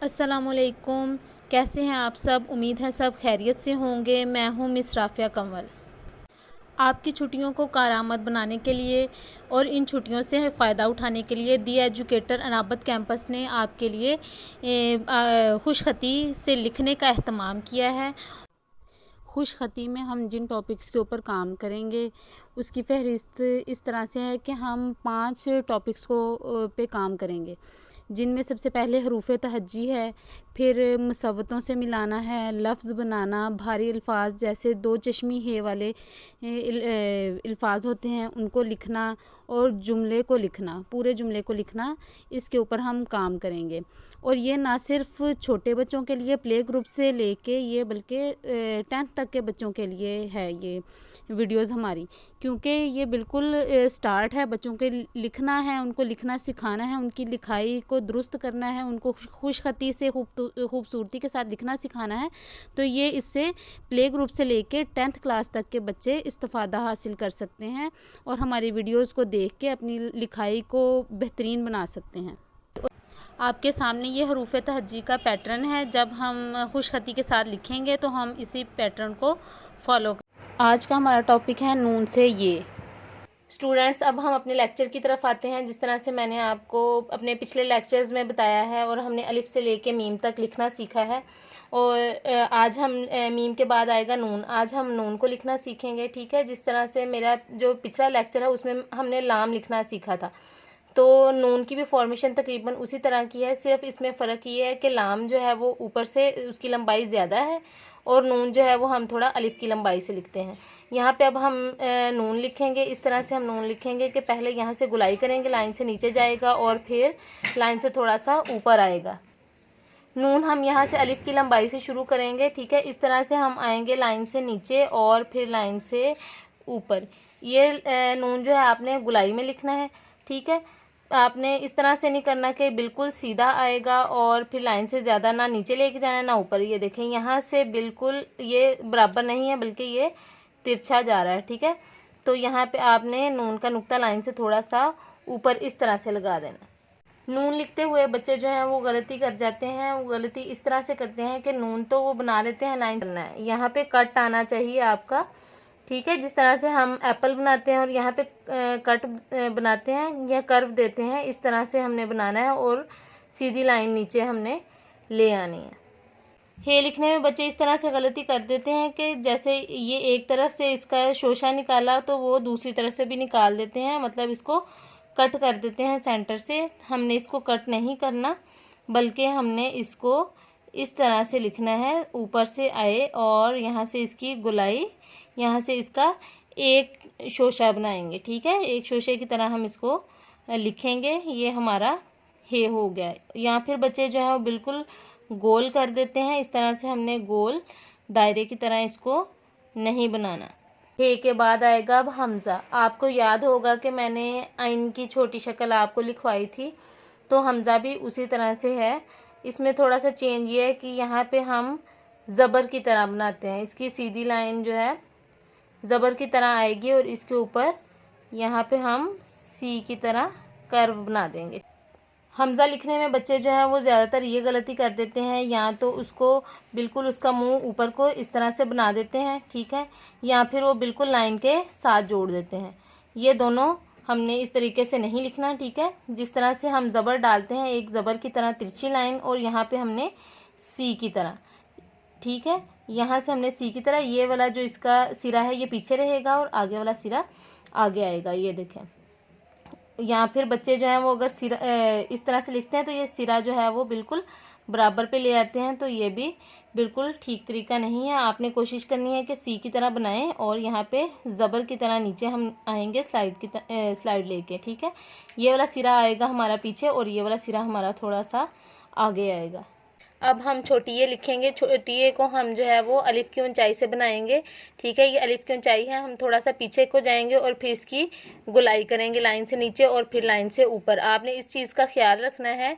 अस्सलामुअलैकुम। कैसे हैं आप सब? उम्मीद है सब खैरियत से होंगे। मैं हूं मिस राफ़िया कंवल। आपकी छुट्टियों को कारआमद बनाने के लिए और इन छुट्टियों से फ़ायदा उठाने के लिए दी एजुकेटर अनाबत कैंपस ने आपके लिए खुशखती से लिखने का एहतमाम किया है। खुशखती में हम जिन टॉपिक्स के ऊपर काम करेंगे उसकी फ़हरिस्त इस तरह से है कि हम 5 टॉपिक्स को पे काम करेंगे, जिनमें सबसे पहले हरूफ तहज्जी है, फिर मुसव्वतों से मिलाना है, लफ्ज़ बनाना, भारी अल्फाज जैसे दो चश्मी है वाले अल्फाज होते हैं उनको लिखना और जुमले को लिखना, पूरे जुमले को लिखना, इसके ऊपर हम काम करेंगे। और ये ना सिर्फ छोटे बच्चों के लिए प्ले ग्रुप से लेके ये बल्कि 10th तक के बच्चों के लिए है ये वीडियोस हमारी, क्योंकि ये बिल्कुल स्टार्ट है। बच्चों के लिखना है, उनको लिखना सिखाना है, उनकी लिखाई को दुरुस्त करना है, उनको खुशखती से खूबसूरती के साथ लिखना सिखाना है। तो ये इससे प्ले ग्रुप से लेके 10th क्लास तक के बच्चे इस्तिफ़ादा हासिल कर सकते हैं और हमारी वीडियोस को देख के अपनी लिखाई को बेहतरीन बना सकते हैं। आपके सामने ये हरूफ तहज्जी का पैटर्न है। जब हम खुशखती के साथ लिखेंगे तो हम इसी पैटर्न को फॉलो करें। आज का हमारा टॉपिक है नून से ये। स्टूडेंट्स, अब हम अपने लेक्चर की तरफ आते हैं। जिस तरह से मैंने आपको अपने पिछले लेक्चर्स में बताया है और हमने अलिफ से लेके मीम तक लिखना सीखा है, और आज हम मीम के बाद आएगा नून। आज हम नून को लिखना सीखेंगे, ठीक है। जिस तरह से मेरा जो पिछला लेक्चर है उसमें हमने लाम लिखना सीखा था, तो नून की भी फॉर्मेशन तकरीबन उसी तरह की है। सिर्फ इसमें फ़र्क ये है कि लाम जो है वो ऊपर से उसकी लंबाई ज़्यादा है और नून जो है वो हम थोड़ा अलिफ की लंबाई से लिखते हैं। यहाँ पे अब हम नून लिखेंगे। इस तरह से हम नून लिखेंगे कि पहले यहाँ से गुलाई करेंगे, लाइन से नीचे जाएगा और फिर लाइन से थोड़ा सा ऊपर आएगा। नून हम यहाँ से अलिफ की लंबाई से शुरू करेंगे, ठीक है। इस तरह से हम आएंगे लाइन से नीचे और फिर लाइन से ऊपर। ये नून जो है आपने गुलाई में लिखना है, ठीक है। आपने इस तरह से नहीं करना कि बिल्कुल सीधा आएगा और फिर लाइन से ज़्यादा ना नीचे लेके जाना ना ऊपर। ये देखें, यहाँ से बिल्कुल ये बराबर नहीं है बल्कि ये तिरछा जा रहा है, ठीक है। तो यहाँ पे आपने नून का नुक्ता लाइन से थोड़ा सा ऊपर इस तरह से लगा देना। नून लिखते हुए बच्चे जो हैं वो गलती कर जाते हैं। वो गलती इस तरह से करते हैं कि नून तो वो बना लेते हैं, लाइन करना है। यहाँ पे कट आना चाहिए आपका, ठीक है। जिस तरह से हम एप्पल बनाते हैं और यहाँ पे कट बनाते हैं या कर्व देते हैं, इस तरह से हमने बनाना है और सीधी लाइन नीचे हमने ले आनी है। हे लिखने में बच्चे इस तरह से गलती कर देते हैं कि जैसे ये एक तरफ से इसका शोशा निकाला तो वो दूसरी तरफ से भी निकाल देते हैं, मतलब इसको कट कर देते हैं सेंटर से। हमने इसको कट नहीं करना बल्कि हमने इसको इस तरह से लिखना है, ऊपर से आए और यहाँ से इसकी गुलाई, यहाँ से इसका एक शोशा बनाएंगे, ठीक है। एक शोशे की तरह हम इसको लिखेंगे। ये हमारा हे हो गया। यहाँ फिर बच्चे जो है वो बिल्कुल गोल कर देते हैं। इस तरह से हमने गोल दायरे की तरह इसको नहीं बनाना। हे के बाद आएगा अब हमज़ा। आपको याद होगा कि मैंने आइन की छोटी शक्ल आपको लिखवाई थी, तो हमज़ा भी उसी तरह से है। इसमें थोड़ा सा चेंज ये है कि यहाँ पे हम ज़बर की तरह बनाते हैं। इसकी सीधी लाइन जो है ज़बर की तरह आएगी और इसके ऊपर यहाँ पे हम सी की तरह कर्व बना देंगे। हमज़ा लिखने में बच्चे जो हैं वो ज़्यादातर ये गलती कर देते हैं, या तो उसको बिल्कुल उसका मुंह ऊपर को इस तरह से बना देते हैं, ठीक है, या फिर वो बिल्कुल लाइन के साथ जोड़ देते हैं। ये दोनों हमने इस तरीके से नहीं लिखना, ठीक है। जिस तरह से हम ज़बर डालते हैं, एक ज़बर की तरह तिरछी लाइन और यहाँ पे हमने सी की तरह, ठीक है। यहाँ से हमने सी की तरह, ये वाला जो इसका सिरा है ये पीछे रहेगा और आगे वाला सिरा आगे आएगा। ये देखें, यहाँ फिर बच्चे जो हैं वो अगर सिरा इस तरह से लिखते हैं तो ये सिरा जो है वो बिल्कुल बराबर पे ले आते हैं, तो ये भी बिल्कुल ठीक तरीका नहीं है। आपने कोशिश करनी है कि सी की तरह बनाएं और यहाँ पे ज़बर की तरह नीचे हम आएंगे स्लाइड लेके, ठीक है। ये वाला सिरा आएगा हमारा पीछे और ये वाला सिरा हमारा थोड़ा सा आगे आएगा। अब हम छोटी ये लिखेंगे। छोटी ये को हम जो है वो अलिफ की ऊंचाई से बनाएंगे, ठीक है। ये अलिफ की ऊंचाई है। हम थोड़ा सा पीछे को जाएंगे और फिर इसकी गुलाई करेंगे लाइन से नीचे और फिर लाइन से ऊपर। आपने इस चीज़ का ख्याल रखना है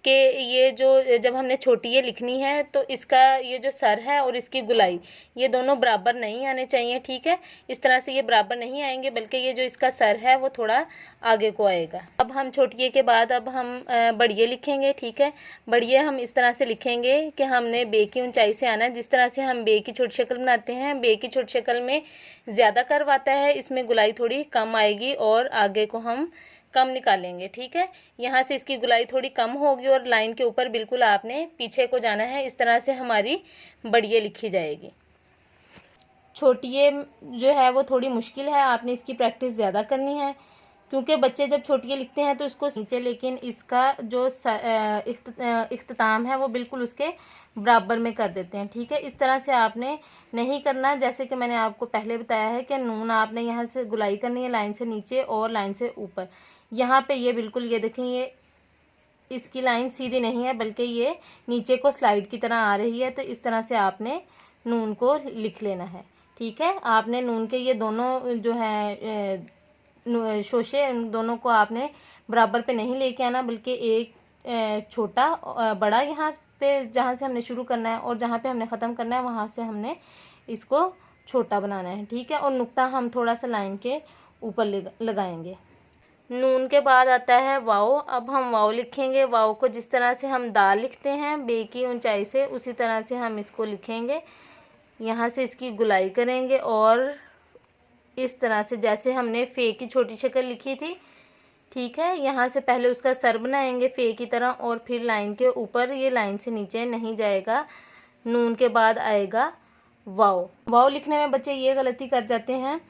कि ये जो जब हमने छोटी ये लिखनी है तो इसका ये जो सर है और इसकी गुलाई ये दोनों बराबर नहीं आने चाहिए। ठीक है, इस तरह से ये बराबर नहीं आएंगे, बल्कि ये जो इसका सर है वो थोड़ा आगे को आएगा। अब हम छोटिए के बाद अब हम बड़िए लिखेंगे। ठीक है, बड़िए हम इस तरह से लिखेंगे कि हमने बे की ऊंचाई से आना है। जिस तरह से हम बे की छोटी शक्ल बनाते हैं, बे की छोटी शक्ल में ज़्यादा कर्व आता है, इसमें गुलाई थोड़ी कम आएगी और आगे को हम कम निकालेंगे। ठीक है, यहाँ से इसकी गुलाई थोड़ी कम होगी और लाइन के ऊपर बिल्कुल आपने पीछे को जाना है। इस तरह से हमारी बड़िए लिखी जाएगी। छोटिए जो है वो थोड़ी मुश्किल है, आपने इसकी प्रैक्टिस ज़्यादा करनी है, क्योंकि बच्चे जब छोटिए लिखते हैं तो इसको नीचे, लेकिन इसका जो इख्तिताम है वो बिल्कुल उसके बराबर में कर देते हैं। ठीक है, इस तरह से आपने नहीं करना। जैसे कि मैंने आपको पहले बताया है कि नून आपने यहाँ से गुलाई करनी है लाइन से नीचे और लाइन से ऊपर। यहाँ पे ये बिल्कुल ये देखें, ये इसकी लाइन सीधी नहीं है बल्कि ये नीचे को स्लाइड की तरह आ रही है। तो इस तरह से आपने नून को लिख लेना है। ठीक है, आपने नून के ये दोनों जो है शोशे, उन दोनों को आपने बराबर पे नहीं लेके आना, बल्कि एक छोटा बड़ा यहाँ पे जहाँ से हमने शुरू करना है और जहाँ पे हमने ख़त्म करना है वहाँ से हमने इसको छोटा बनाना है। ठीक है, और नुक्ता हम थोड़ा सा लाइन के ऊपर लगाएंगे। नून के बाद आता है वाओ। अब हम वाओ लिखेंगे। वाओ को जिस तरह से हम दाल लिखते हैं बे की ऊंचाई से, उसी तरह से हम इसको लिखेंगे। यहाँ से इसकी गुलाई करेंगे और इस तरह से जैसे हमने फे की छोटी शक्ल लिखी थी। ठीक है, यहाँ से पहले उसका सर बनाएंगे फे की तरह और फिर लाइन के ऊपर, ये लाइन से नीचे नहीं जाएगा। नून के बाद आएगा वाओ। वाओ लिखने में बच्चे ये गलती कर जाते हैं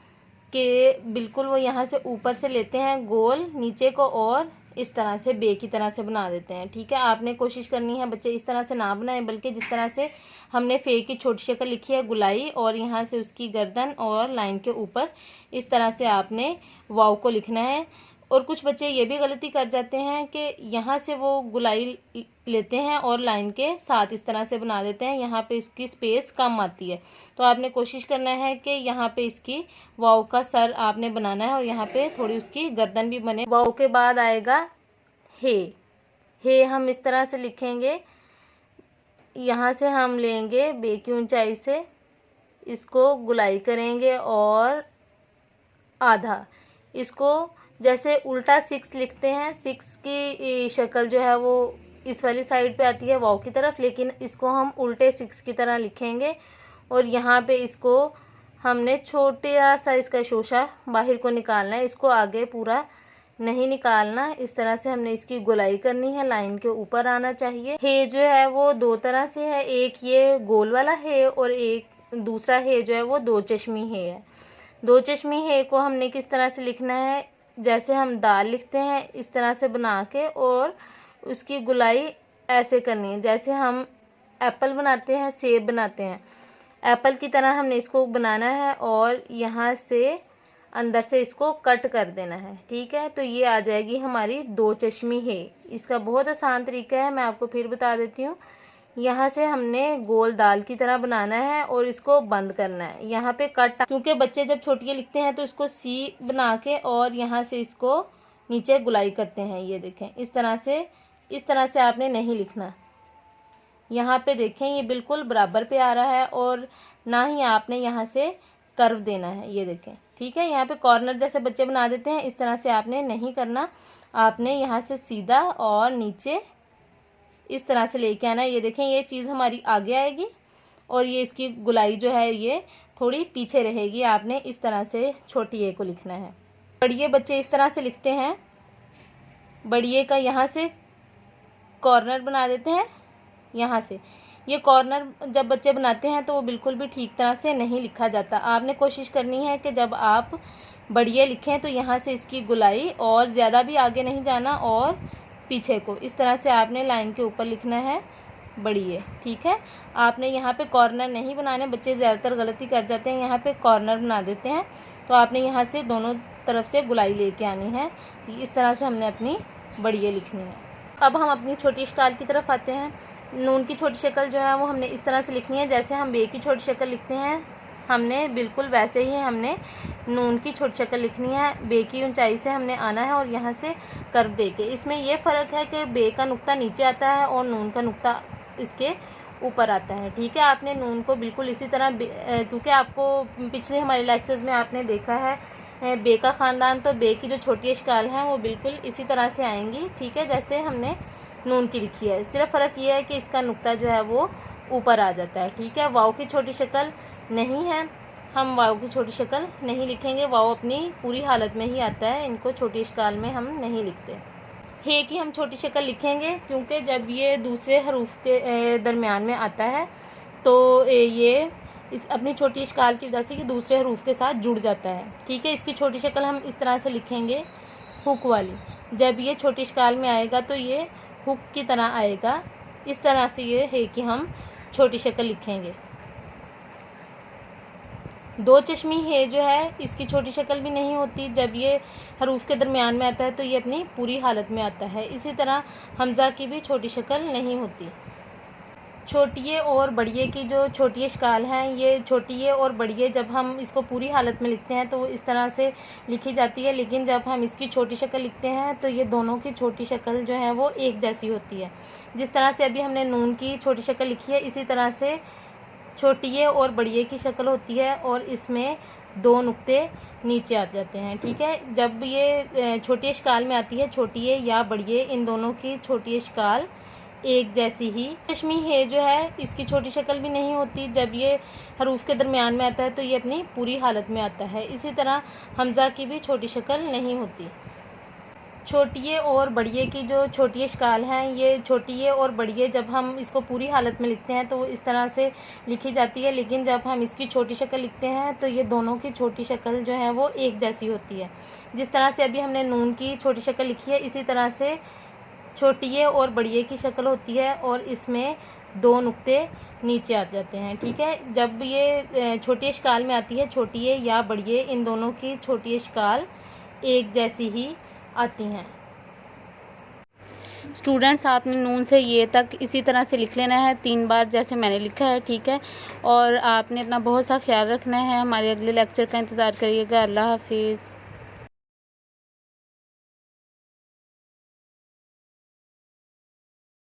कि बिल्कुल वो यहाँ से ऊपर से लेते हैं गोल नीचे को और इस तरह से बे की तरह से बना देते हैं। ठीक है, आपने कोशिश करनी है बच्चे इस तरह से ना बनाएं, बल्कि जिस तरह से हमने फे की छोटी शक्ल लिखी है गुलाई और यहाँ से उसकी गर्दन और लाइन के ऊपर, इस तरह से आपने वाव को लिखना है। और कुछ बच्चे ये भी गलती कर जाते हैं कि यहाँ से वो गुलाई लेते हैं और लाइन के साथ इस तरह से बना देते हैं, यहाँ पे इसकी स्पेस कम आती है। तो आपने कोशिश करना है कि यहाँ पे इसकी वाव का सर आपने बनाना है और यहाँ पे थोड़ी उसकी गर्दन भी बने। वाव के बाद आएगा हे। हे हम इस तरह से लिखेंगे, यहाँ से हम लेंगे बे की ऊंचाई से, इसको गुलाई करेंगे और आधा, इसको जैसे उल्टा 6 लिखते हैं, 6 की शक्ल जो है वो इस वाली साइड पे आती है वाव की तरफ, लेकिन इसको हम उल्टे 6 की तरह लिखेंगे। और यहाँ पे इसको हमने छोटा सा इसका शोशा बाहर को निकालना है, इसको आगे पूरा नहीं निकालना। इस तरह से हमने इसकी गुलाई करनी है, लाइन के ऊपर आना चाहिए। हे जो है वो दो तरह से है, एक ये गोल वाला है और एक दूसरा है जो है वो दो चश्मी है। दो चश्मी है को हमने किस तरह से लिखना है, जैसे हम दाल लिखते हैं इस तरह से बना के और उसकी गुलाई ऐसे करनी है, जैसे हम एप्पल बनाते हैं, सेब बनाते हैं, एप्पल की तरह हमने इसको बनाना है और यहाँ से अंदर से इसको कट कर देना है। ठीक है, तो ये आ जाएगी हमारी दो चश्मी है। इसका बहुत आसान तरीका है, मैं आपको फिर बता देती हूँ। यहाँ से हमने गोल दाल की तरह बनाना है और इसको बंद करना है। यहाँ पे कट, क्योंकि बच्चे जब छोटियाँ लिखते हैं तो इसको सी बना के और यहाँ से इसको नीचे गुलाई करते हैं। ये देखें इस तरह से आपने नहीं लिखना। यहाँ पे देखें ये बिल्कुल बराबर पे आ रहा है और ना ही आपने यहाँ से कर्व देना है। ये देखें, ठीक है, यहाँ पे कॉर्नर जैसे बच्चे बना देते हैं, इस तरह से आपने नहीं करना। आपने यहाँ से सीधा और नीचे इस तरह से लेके आना है। ये देखें ये चीज़ हमारी आगे आएगी और ये इसकी गुलाई जो है ये थोड़ी पीछे रहेगी। आपने इस तरह से छोटी ए को लिखना है। बड़िए बच्चे इस तरह से लिखते हैं, बड़िए का यहाँ से कॉर्नर बना देते हैं। यहाँ से ये कॉर्नर जब बच्चे बनाते हैं तो वो बिल्कुल भी ठीक तरह से नहीं लिखा जाता। आपने कोशिश करनी है कि जब आप बड़िए लिखें तो यहाँ से इसकी गुलाई और ज़्यादा भी आगे नहीं जाना और पीछे को इस तरह से आपने लाइन के ऊपर लिखना है बड़िए। ठीक है, आपने यहाँ पे कॉर्नर नहीं बनाने। बच्चे ज़्यादातर गलती कर जाते हैं, यहाँ पे कॉर्नर बना देते हैं। तो आपने यहाँ से दोनों तरफ से गुलाई लेके आनी है। इस तरह से हमने अपनी बड़िए लिखनी है। अब हम अपनी छोटी शक्ल की तरफ आते हैं। नून की छोटी शक्ल जो है वो हमने इस तरह से लिखनी है, जैसे हम बे की छोटी शक्ल लिखते हैं, हमने बिल्कुल वैसे ही हमने नून की छोटी शक्ल लिखनी है। बे की ऊंचाई से हमने आना है और यहाँ से कर दे के। इसमें ये फ़र्क है कि बे का नुक्ता नीचे आता है और नून का नुक्ता इसके ऊपर आता है। ठीक है, आपने नून को बिल्कुल इसी तरह क्योंकि आपको पिछले हमारे लेक्चर्स में आपने देखा है बे का ख़ानदान, तो बे की जो छोटी अशकाल हैं वो बिल्कुल इसी तरह से आएंगी। ठीक है, जैसे हमने नून की लिखी है। सिर्फ फ़र्क ये है कि इसका नुक्ता जो है वो ऊपर आ जाता है। ठीक है, वाव की छोटी शक्ल नहीं है, हम वाव की छोटी शक्ल नहीं लिखेंगे। वाव अपनी पूरी हालत में ही आता है, इनको छोटी अशकाल में हम नहीं लिखते। हे की हम छोटी शक्ल लिखेंगे क्योंकि जब ये दूसरे हरूफ के दरमियान में आता है तो ये इस अपनी छोटी अशकाल की वजह से कि दूसरे हरूफ के साथ जुड़ जाता है। ठीक है, इसकी छोटी शक्ल हम इस तरह से लिखेंगे, हुक वाली। जब ये छोटी अशकाल में आएगा तो ये हुक की तरह आएगा। इस तरह से ये हे की हम छोटी शक्ल लिखेंगे। दो चश्मी है जो है इसकी छोटी शक्ल भी नहीं होती। जब ये हरूफ के दरमियान में आता है तो ये अपनी पूरी हालत में आता है। इसी तरह हमज़ा की भी छोटी शक्ल नहीं होती। छोटिए और बड़िए की जो छोटी अशकाल हैं, ये छोटिए और बड़िए जब हम इसको पूरी हालत में लिखते हैं तो वो इस तरह से लिखी जाती है, लेकिन जब हम इसकी छोटी शक्ल लिखते हैं तो ये दोनों की छोटी शक्ल जो है वो एक जैसी होती है। जिस तरह से अभी हमने नून की छोटी शक्ल लिखी है, इसी तरह से छोटिए और बड़िए की शक्ल होती है और इसमें दो नुक्ते नीचे आ जाते हैं। ठीक है, जब ये छोटी अशकाल में आती है, छोटिए या बड़िए, इन दोनों की छोटी अशकाल एक जैसी ही। चश्मी है जो है इसकी छोटी शक्ल भी नहीं होती। जब ये हरूफ के दरमियान में आता है तो ये अपनी पूरी हालत में आता है। इसी तरह हमज़ा की भी छोटी शक्ल नहीं होती। छोटिए और बड़िए की जो छोटी अशकाल हैं, ये छोटिए और बड़िए जब हम इसको पूरी हालत में लिखते हैं तो वो इस तरह से लिखी जाती है, लेकिन जब हम इसकी छोटी शक्ल लिखते हैं तो ये दोनों की छोटी शक्ल जो है वो एक जैसी होती है। जिस तरह से अभी हमने नून की छोटी शक्ल लिखी है, इसी तरह से छोटिए और बड़िए की शक्ल होती है और इसमें दो नुक्ते नीचे आ जाते हैं। ठीक है, जब ये छोटी अशकाल में आती है, छोटिए या बड़िए, इन दोनों की छोटी अशकाल एक जैसी ही आती हैं। स्टूडेंट्स, आपने नून से ये तक इसी तरह से लिख लेना है 3 बार जैसे मैंने लिखा है। ठीक है, और आपने अपना बहुत सा ख्याल रखना है। हमारे अगले लेक्चर का इंतज़ार करिएगा। अल्लाह हाफिज़।